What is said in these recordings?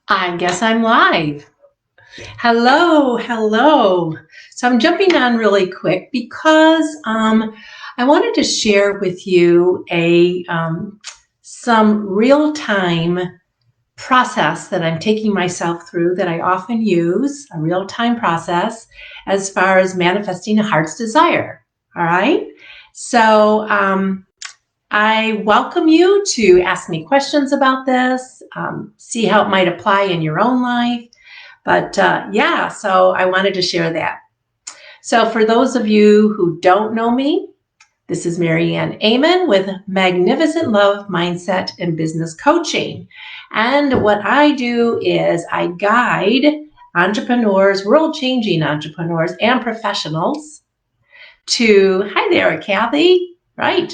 I guess I'm live. Hello. So I'm jumping on really quick because I wanted to share with you some real-time process that I'm taking myself through that I often use, a real-time process as far as manifesting a heart's desire. All right. So I welcome you to ask me questions about this, see how it might apply in your own life. But so I wanted to share that. So for those of you who don't know me, this is Marianne Amen with Magnificent Love Mindset and Business Coaching. And what I do is I guide entrepreneurs, world-changing entrepreneurs and professionals to, hi there, Kathy, right?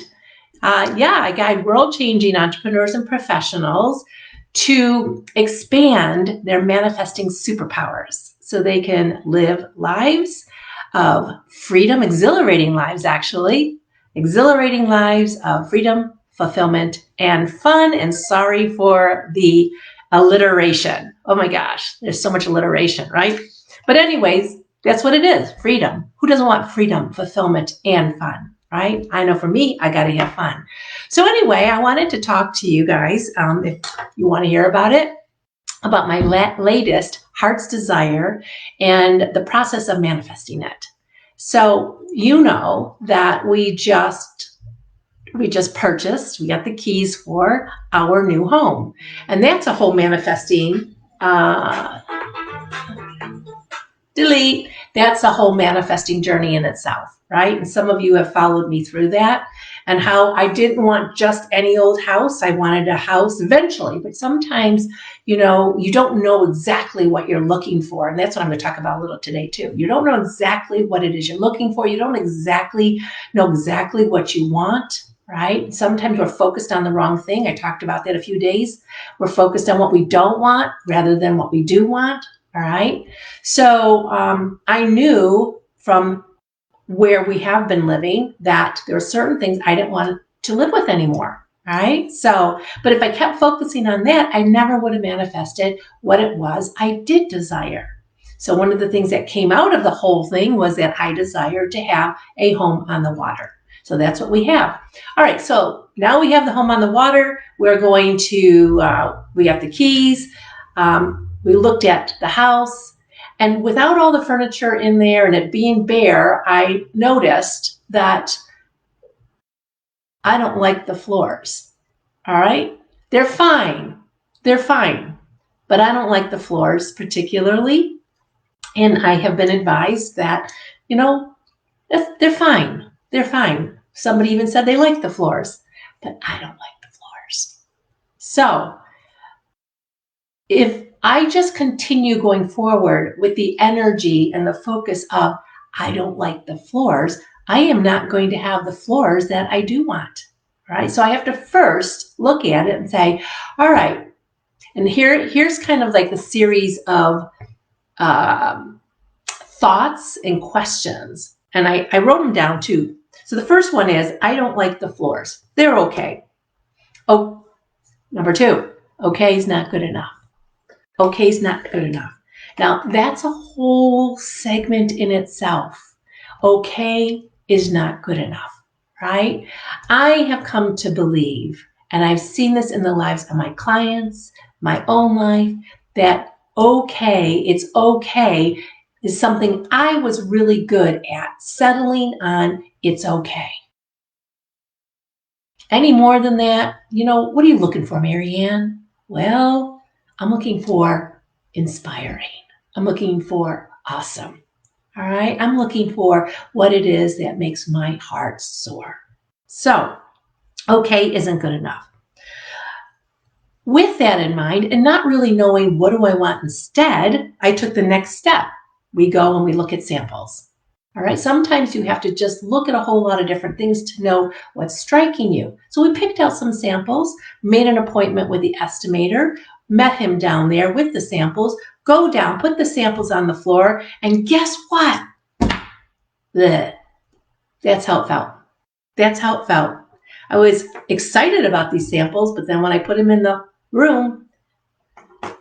I guide world-changing entrepreneurs and professionals to expand their manifesting superpowers so they can live lives of freedom, exhilarating lives of freedom, fulfillment, and fun. And sorry for the alliteration. Oh my gosh, there's so much alliteration, right? But anyways, that's what it is, freedom. Who doesn't want freedom, fulfillment, and fun? Right? I know for me, I got to have fun. So anyway, I wanted to talk to you guys, if you want to hear about it, about my latest heart's desire and the process of manifesting it. So you know that we just purchased, we got the keys for our new home. And that's a whole manifesting, delete. That's a whole manifesting journey in itself, right? And some of you have followed me through that and how I didn't want just any old house. I wanted a house eventually, but sometimes, you don't know exactly what you're looking for. And that's what I'm going to talk about a little today too. You don't know exactly what it is you're looking for. You don't exactly know exactly what you want, right? Sometimes we're focused on the wrong thing. I talked about that a few days. We're focused on what we don't want rather than what we do want. All right. So I knew from where we have been living that there are certain things I didn't want to live with anymore. All right. So, but if I kept focusing on that, I never would have manifested what it was I did desire. So one of the things that came out of the whole thing was that I desired to have a home on the water. So that's what we have. All right. So now we have the home on the water. We're going to, we have the keys. We looked at the house, and without all the furniture in there and it being bare, I noticed that I don't like the floors. All right. They're fine. But I don't like the floors particularly. And I have been advised that, they're fine. Somebody even said they like the floors, but I don't like the floors. So if I just continue going forward with the energy and the focus of, I don't like the floors, I am not going to have the floors that I do want, right? So I have to first look at it and say, all right, and here's kind of like the series of thoughts and questions. And I wrote them down too. So the first one is, I don't like the floors. They're okay. Oh, number 2, okay is not good enough. Okay is not good enough. Now, that's a whole segment in itself. Okay is not good enough, right? I have come to believe, and I've seen this in the lives of my clients, my own life, that it's okay is something I was really good at, settling on it's okay. Any more than that, what are you looking for, Marianne? Well, I'm looking for inspiring. I'm looking for awesome. All right. I'm looking for what it is that makes my heart soar. So, okay isn't good enough. With that in mind, and not really knowing what do I want instead, I took the next step. We go and we look at samples. All right. Sometimes you have to just look at a whole lot of different things to know what's striking you. So we picked out some samples, made an appointment with the estimator, met him down there with the samples, go down, put the samples on the floor, and guess what? Blech. That's how it felt. I was excited about these samples, but then when I put them in the room,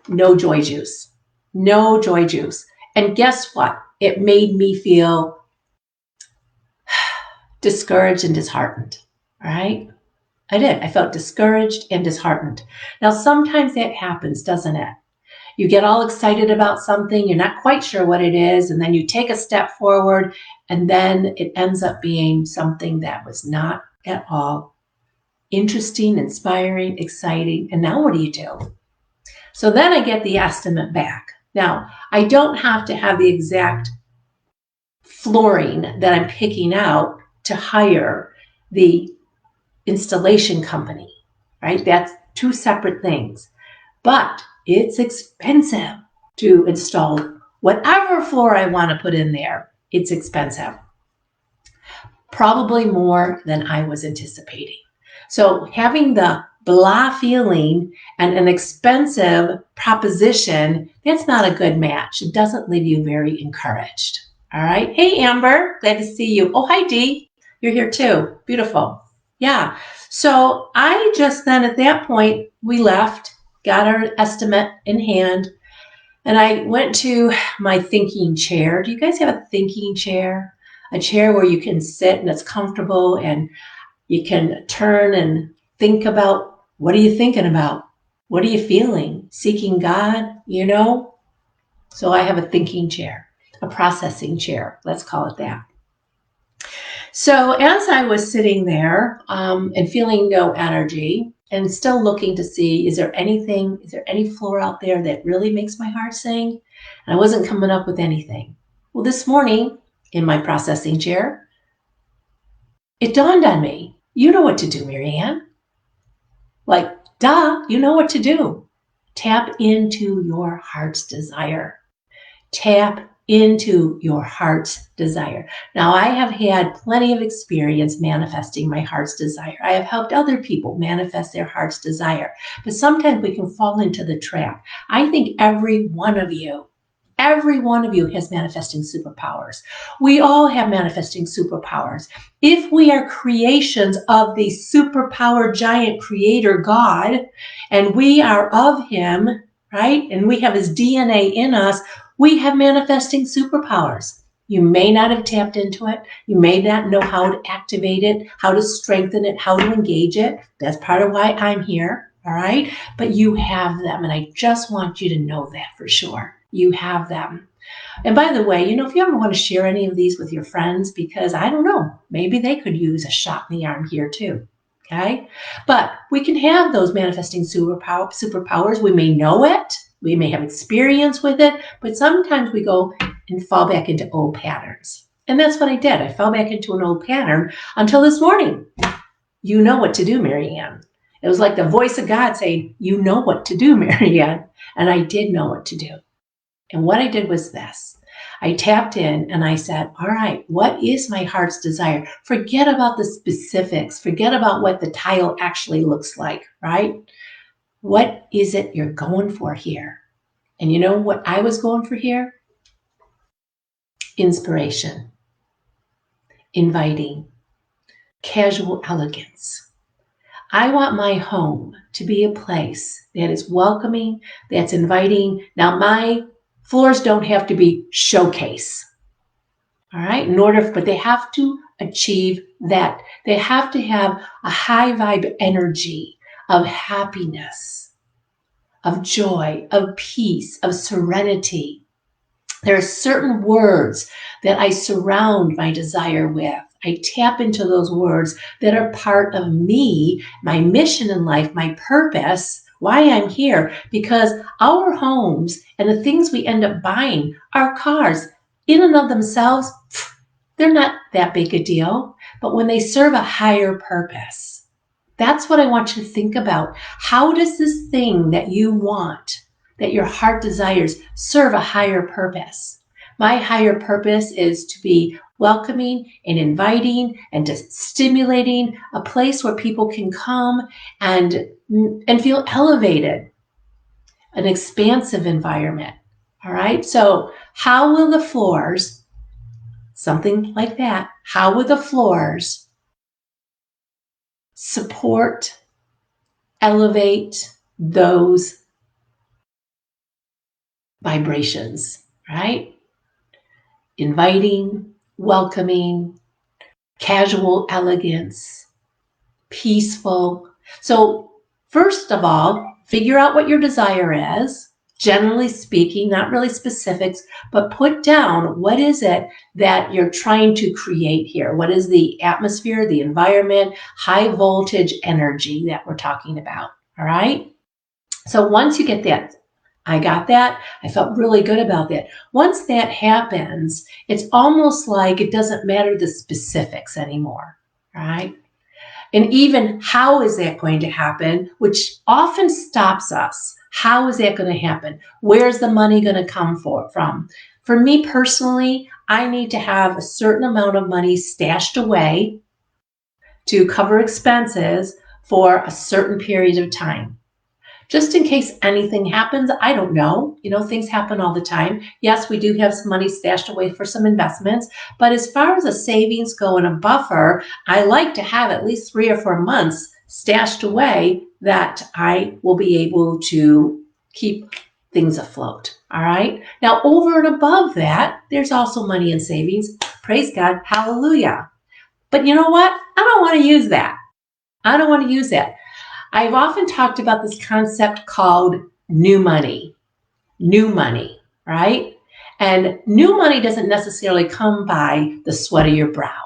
no joy juice. No joy juice. And guess what? It made me feel discouraged and disheartened, right? I did. I felt discouraged and disheartened. Now, sometimes that happens, doesn't it? You get all excited about something, you're not quite sure what it is, and then you take a step forward, and then it ends up being something that was not at all interesting, inspiring, exciting. And now what do? So then I get the estimate back. Now, I don't have to have the exact flooring that I'm picking out to hire the installation company, right? That's two separate things. But it's expensive to install whatever floor I want to put in there. It's expensive. Probably more than I was anticipating. So having the blah feeling and an expensive proposition, that's not a good match. It doesn't leave you very encouraged. All right. Hey, Amber, glad to see you. Oh, hi, Dee. You're here too. Beautiful. Yeah. So I just then at that point, we left, got our estimate in hand, and I went to my thinking chair. Do you guys have a thinking chair? A chair where you can sit and it's comfortable and you can turn and think about, what are you thinking about? What are you feeling? Seeking God, you know? So I have a thinking chair, a processing chair, let's call it that. So as I was sitting there and feeling no energy and still looking to see, is there any floor out there that really makes my heart sing? And I wasn't coming up with anything. Well, this morning in my processing chair, it dawned on me, you know what to do, Marianne. Like, duh, you know what to do. Tap into your heart's desire. Tap into your heart's desire. Now, I have had plenty of experience manifesting my heart's desire. I have helped other people manifest their heart's desire, but sometimes we can fall into the trap. I think every one of you has manifesting superpowers. We all have manifesting superpowers. If we are creations of the superpower giant creator God, and we are of him, right? And we have his DNA in us, we have manifesting superpowers. You may not have tapped into it. You may not know how to activate it, how to strengthen it, how to engage it. That's part of why I'm here, all right? But you have them, and I just want you to know that for sure. You have them. And by the way, if you ever want to share any of these with your friends, because I don't know, maybe they could use a shot in the arm here too. Okay? But we can have those manifesting superpowers. We may know it. We may have experience with it, but sometimes we go and fall back into old patterns. And that's what I did. I fell back into an old pattern until this morning. You know what to do, Marianne. It was like the voice of God saying, you know what to do, Marianne. And I did know what to do. And what I did was this. I tapped in and I said, all right, what is my heart's desire? Forget about the specifics. Forget about what the tile actually looks like, right? What is it you're going for here? And you know what I was going for here? Inspiration, inviting, casual elegance. I want my home to be a place that is welcoming, that's inviting. Now, my floors don't have to be showcase, all right? But they have to achieve that. They have to have a high vibe energy of happiness, of joy, of peace, of serenity. There are certain words that I surround my desire with. I tap into those words that are part of me, my mission in life, my purpose, why I'm here, because our homes and the things we end up buying, our cars, in and of themselves, they're not that big a deal. But when they serve a higher purpose, that's what I want you to think about. How does this thing that you want, that your heart desires, serve a higher purpose? My higher purpose is to be welcoming and inviting and just stimulating a place where people can come and feel elevated, an expansive environment. All right. So how will the floors, something like that, how will the floors support, elevate those vibrations, right? Inviting, welcoming, casual elegance, peaceful. So first of all, figure out what your desire is. Generally speaking, not really specifics, but put down what is it that you're trying to create here? What is the atmosphere, the environment, high voltage energy that we're talking about? All right. So once you get that, I got that. I felt really good about that. Once that happens, it's almost like it doesn't matter the specifics anymore. All right. And even how is that going to happen, which often stops us. How is that going to happen? Where's the money going to come from? For me personally, I need to have a certain amount of money stashed away to cover expenses for a certain period of time. Just in case anything happens, I don't know. Things happen all the time. Yes, we do have some money stashed away for some investments, but as far as a savings go and a buffer, I like to have at least 3 or 4 months stashed away that I will be able to keep things afloat. All right. Now, over and above that, there's also money in savings. Praise God. Hallelujah. But you know what? I don't want to use that. I don't want to use that. I've often talked about this concept called new money, right? And new money doesn't necessarily come by the sweat of your brow.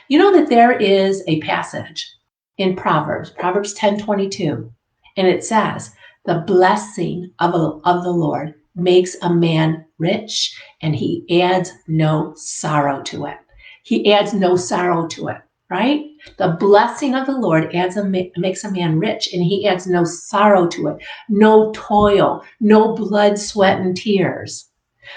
You know that there is a passage in Proverbs 10:22, and it says, the blessing of the Lord makes a man rich, and he adds no sorrow to it. He adds no sorrow to it, right? The blessing of the Lord makes a man rich, and he adds no sorrow to it, no toil, no blood, sweat, and tears.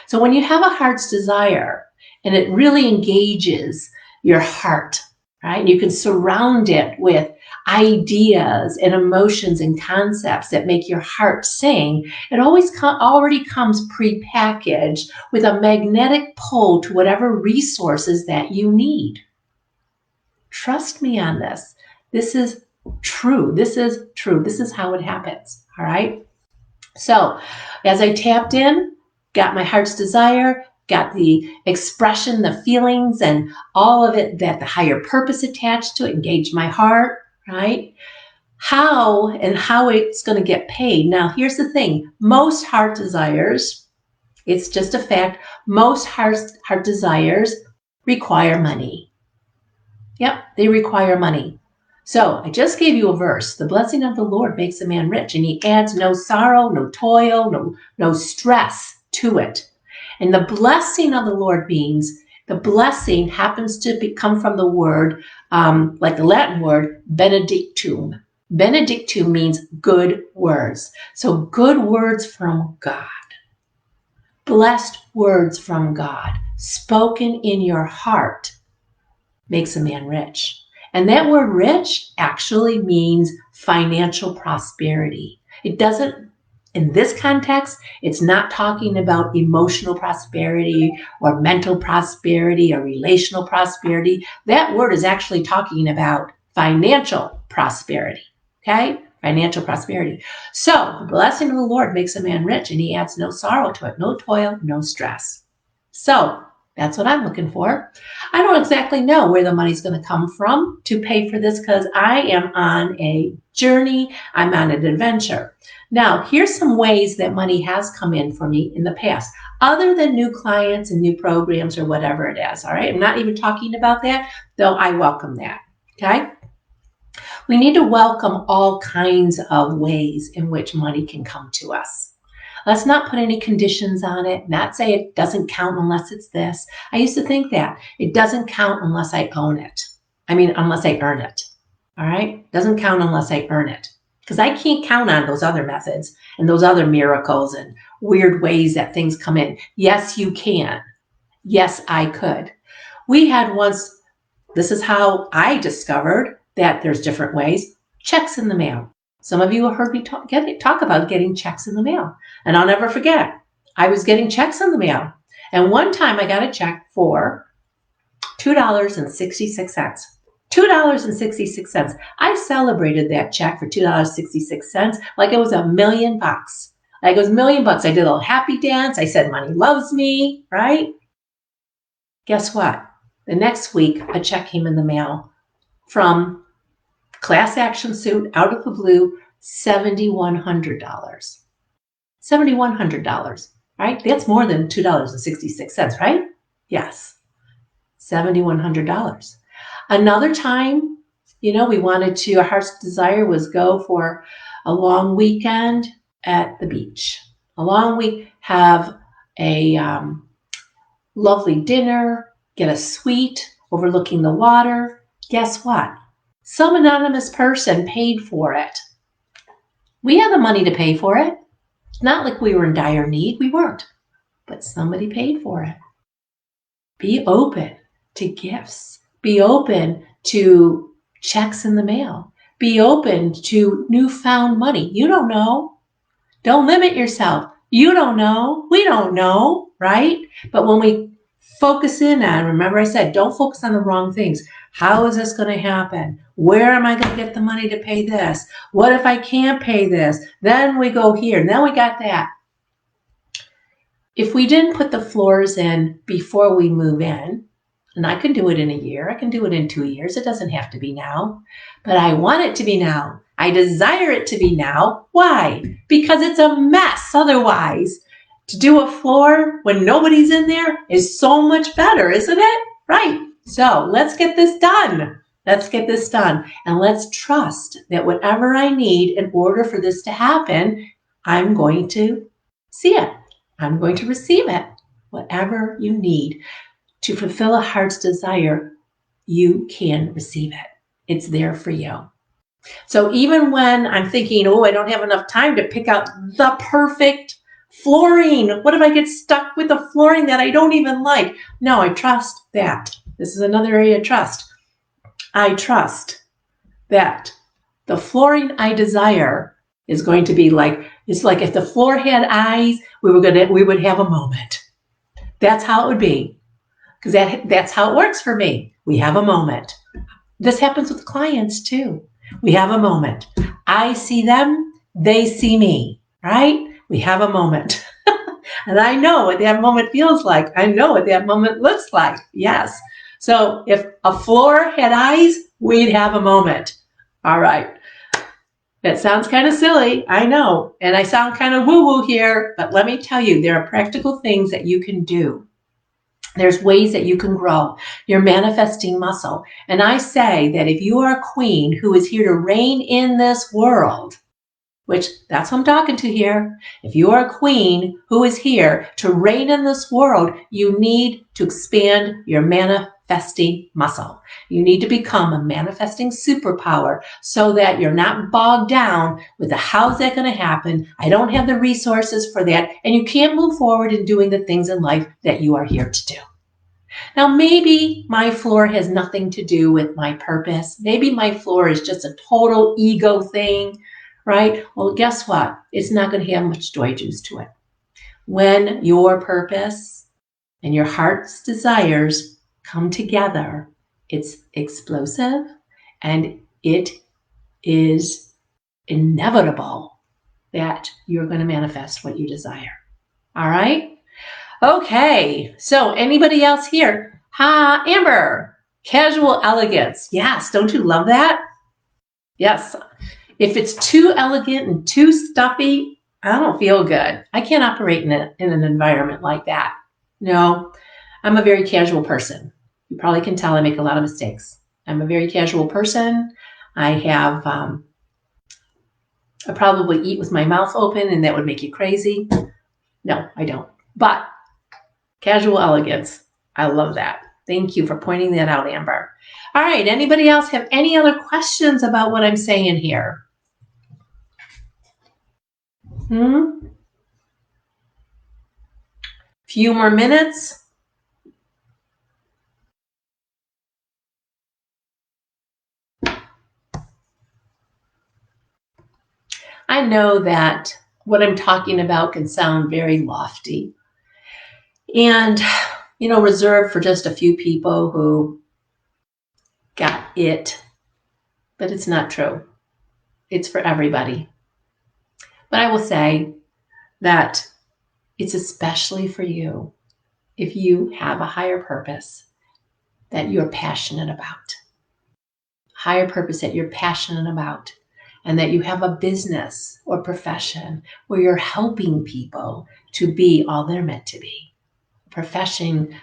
So when you have a heart's desire and it really engages your heart, right? And you can surround it with ideas and emotions and concepts that make your heart sing. It always already comes prepackaged with a magnetic pull to whatever resources that you need. Trust me on this. This is true. This is true. This is how it happens. All right. So as I tapped in, got my heart's desire, got the expression, the feelings, and all of it that the higher purpose attached to it, engaged my heart, right? How it's going to get paid. Now, here's the thing. Most heart desires, it's just a fact, most heart desires require money. Yep, they require money. So I just gave you a verse. The blessing of the Lord makes a man rich, and he adds no sorrow, no toil, no stress to it. And the blessing of the Lord means the blessing happens to come from the word, like the Latin word, benedictum. Benedictum means good words. So good words from God. Blessed words from God, spoken in your heart, makes a man rich. And that word rich actually means financial prosperity. It doesn't, in this context, it's not talking about emotional prosperity or mental prosperity or relational prosperity. That word is actually talking about financial prosperity. Okay? Financial prosperity. So, the blessing of the Lord makes a man rich, and he adds no sorrow to it, no toil, no stress. So, that's what I'm looking for. I don't exactly know where the money's going to come from to pay for this because I am on a journey. I'm on an adventure. Now, here's some ways that money has come in for me in the past, other than new clients and new programs or whatever it is. All right. I'm not even talking about that, though I welcome that. Okay. We need to welcome all kinds of ways in which money can come to us. Let's not put any conditions on it, not say it doesn't count unless it's this. I used to think that. It doesn't count unless I own it. Unless I earn it. All right? Doesn't count unless I earn it. Because I can't count on those other methods and those other miracles and weird ways that things come in. Yes, you can. Yes, I could. We had once, this is how I discovered that there's different ways, checks in the mail. Some of you have heard me talk about getting checks in the mail. And I'll never forget, I was getting checks in the mail. And one time I got a check for $2.66. $2.66. I celebrated that check for $2.66 like it was $1,000,000. Like it was $1,000,000. I did a little happy dance. I said, money loves me, right? Guess what? The next week, a check came in the mail from class action suit out of the blue, $7,100. $7,100, right? That's more than $2.66, right? Yes, $7,100. Another time, we wanted to, our heart's desire was go for a long weekend at the beach. A long week, have a lovely dinner, get a suite overlooking the water. Guess what? Some anonymous person paid for it. We had the money to pay for it. It's not like we were in dire need. We weren't. But somebody paid for it. Be open to gifts. Be open to checks in the mail. Be open to newfound money. You don't know. Don't limit yourself. You don't know. We don't know, right? But when we focus in on, remember I said, don't focus on the wrong things. How is this going to happen? Where am I going to get the money to pay this? What if I can't pay this? Then we go here. Then we got that. If we didn't put the floors in before we move in, and I can do it in a year, I can do it in 2 years. It doesn't have to be now, but I want it to be now. I desire it to be now. Why? Because it's a mess otherwise. To do a floor when nobody's in there is so much better, isn't it? Right. So let's get this done. Let's get this done. And let's trust that whatever I need in order for this to happen, I'm going to see it. I'm going to receive it. Whatever you need to fulfill a heart's desire, you can receive it. It's there for you. So even when I'm thinking, oh, I don't have enough time to pick out the perfect flooring. What if I get stuck with a flooring that I don't even like? No, I trust that. This is another area of trust. I trust that the flooring I desire is going to be like, it's like if the floor had eyes, we would have a moment. That's how it would be. Because that's how it works for me. We have a moment. This happens with clients too. We have a moment. I see them, they see me, right? We have a moment. And I know what that moment feels like. I know what that moment looks like. Yes. So if a floor had eyes, we'd have a moment. All right. That sounds kind of silly, I know. And I sound kind of woo-woo here, but let me tell you, there are practical things that you can do. There's ways that you can grow your manifesting muscle. And I say that if you are a queen who is here to reign in this world, which that's what I'm talking to here. If you are a queen who is here to reign in this world, you need to expand your manifesting muscle. You need to become a manifesting superpower so that you're not bogged down with the how's that going to happen? I don't have the resources for that. And you can't move forward in doing the things in life that you are here to do. Now, maybe my floor has nothing to do with my purpose. Maybe my floor is just a total ego thing, right? Well, guess what? It's not going to have much joy juice to it. When your purpose and your heart's desires come together, it's explosive and it is inevitable that you're going to manifest what you desire. All right? Okay, so anybody else here? Ha, Amber, casual elegance. Yes, don't you love that? Yes. If it's too elegant and too stuffy, I don't feel good. I can't operate in an environment like that. No, I'm a very casual person. You probably can tell I make a lot of mistakes. I'm a very casual person. I probably eat with my mouth open and that would make you crazy. No, I don't. But casual elegance. I love that. Thank you for pointing that out, Amber. All right. Anybody else have any other questions about what I'm saying here? Few more minutes. I know that what I'm talking about can sound very lofty and, reserved for just a few people who got it, but it's not true. It's for everybody. But I will say that it's especially for you if you have a higher purpose that you're passionate about. Higher purpose that you're passionate about, and that you have a business or profession where you're helping people to be all they're meant to be. A profession,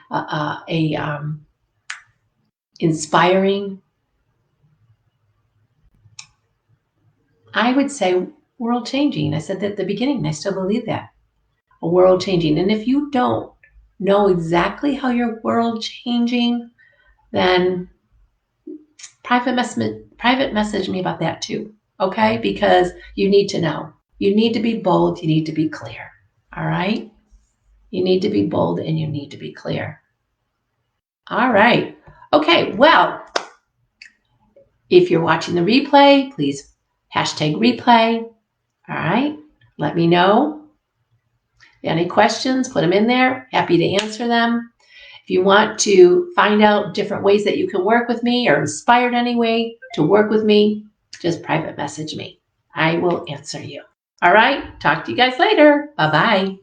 inspiring, I would say world changing. I said that at the beginning, and I still believe that. A world changing. And if you don't know exactly how you're world changing, then private message me about that too. Okay? Because you need to know. You need to be bold. You need to be clear. All right? You need to be bold and you need to be clear. All right. Okay. Well, if you're watching the replay, please hashtag replay. All right. Let me know. Any questions, put them in there. Happy to answer them. If you want to find out different ways that you can work with me or inspired any way to work with me, just private message me. I will answer you. All right. Talk to you guys later. Bye-bye.